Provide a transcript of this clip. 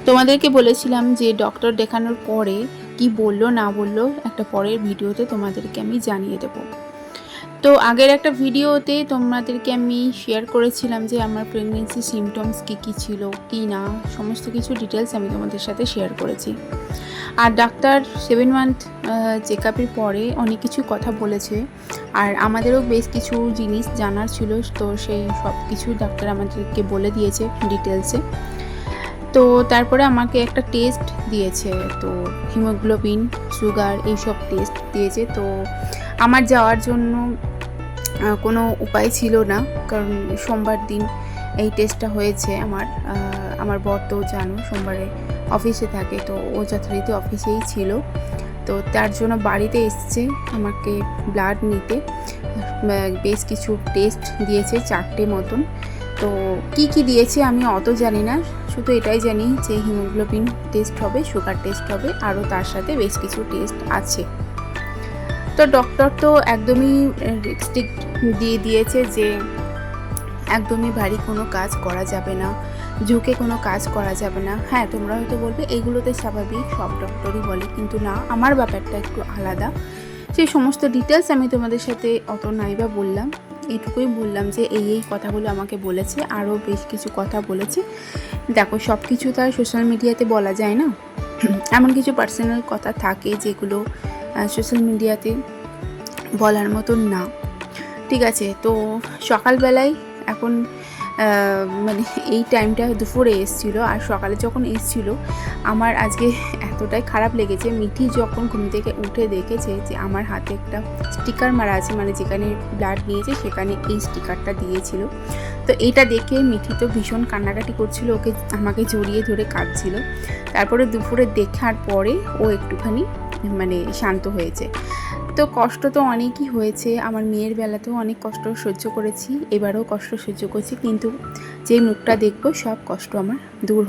তোমাদেরকে বলেছিলাম যে ডক্টর দেখানোর পরে কি বললো না বললো একটা পরের ভিডিওতে তোমাদেরকে আমি জানিয়ে দেবো। তো আগের একটা ভিডিওতে তোমাদেরকে আমি শেয়ার করেছিলাম যে আমার প্রেগনেন্সি সিমটমস কী ছিল কি না, সমস্ত কিছু ডিটেলস আমি তোমাদের সাথে শেয়ার করেছি। আর ডাক্তার 7 মান্থ চেক আপের পরে অনেক কিছু কথা বলেছে, আর আমাদেরও বেশ কিছু জিনিস জানার ছিল, তো সেই সব কিছু ডাক্তার আমাদেরকে বলে দিয়েছে ডিটেলসে। তো তারপরে আমাকে একটা টেস্ট দিয়েছে, তো হিমোগ্লোবিন, সুগার এইসব টেস্ট দিয়েছে। তো আমার যাওয়ার জন্য কোনো উপায় ছিল না, কারণ সোমবার দিন এই টেস্টটা হয়েছে। আমার বর তো জানো সোমবারে অফিসে থাকে, তো ও যথারীতি অফিসেই ছিল। তো তার জন্য বাড়িতে এসছে আমাকে ব্লাড নিতে। বেশ কিছু টেস্ট দিয়েছে, 4টে মতন। তো কি কি দিয়েছে আমি অত জানি না, শুধু এটাই জানি যে হিমোগ্লোবিন টেস্ট হবে, সুগার টেস্ট হবে, আরও তার সাথে বেশ কিছু টেস্ট আছে। তো ডক্টর তো একদমই রেস্ট্রিক্ট দিয়ে দিয়েছে যে একদমই ভারী কোনো কাজ করা যাবে না, ঝুঁকে কোনো কাজ করা যাবে না। হ্যাঁ, তোমরা হয়তো বলবে এগুলোতে স্বাভাবিক, সব ডক্টরই বলে, কিন্তু না, আমার ব্যাপারটা একটু আলাদা। সেই সমস্ত ডিটেলস আমি তোমাদের সাথে অত নাইবা বললাম, এইটুকুই বললাম যে এই কথাগুলো আমাকে বলেছে, আরও বেশ কিছু কথা বলেছে। দেখো, সব কিছু তো আর সোশ্যাল মিডিয়াতে বলা যায় না, এমন কিছু পার্সোনাল কথা থাকে যেগুলো সোশ্যাল মিডিয়াতে বলার মতন না। ঠিক আছে, তো সকালবেলায় এখন মানে এই টাইমটা দুপুরে এসেছিলো, আর সকালে যখন এসেছিলো আমার আজকে এতটাই খারাপ লেগেছে। মিঠি যখন ঘুম থেকে উঠে দেখেছে যে আমার হাতে একটা স্টিকার মারা আছে, মানে যেখানে ব্লাড নিয়েছে সেখানে এই স্টিকারটা দিয়েছিল। তো এইটা দেখে মিঠি তো ভীষণ কান্নাকাটি করছিল, আমাকে জড়িয়ে ধরে কাঁদছিল। তারপরে দুপুরে দেখার পরে ও একটুখানি মানে শান্ত হয়েছে। তো কষ্ট তো অনেকই হয়েছে, আমার মেয়ের বেলাতেও অনেক কষ্ট সহ্য করেছি, এবারেও কষ্ট সহ্য করছি, কিন্তু যে মুখটা দেখবো সব কষ্ট আমার দূর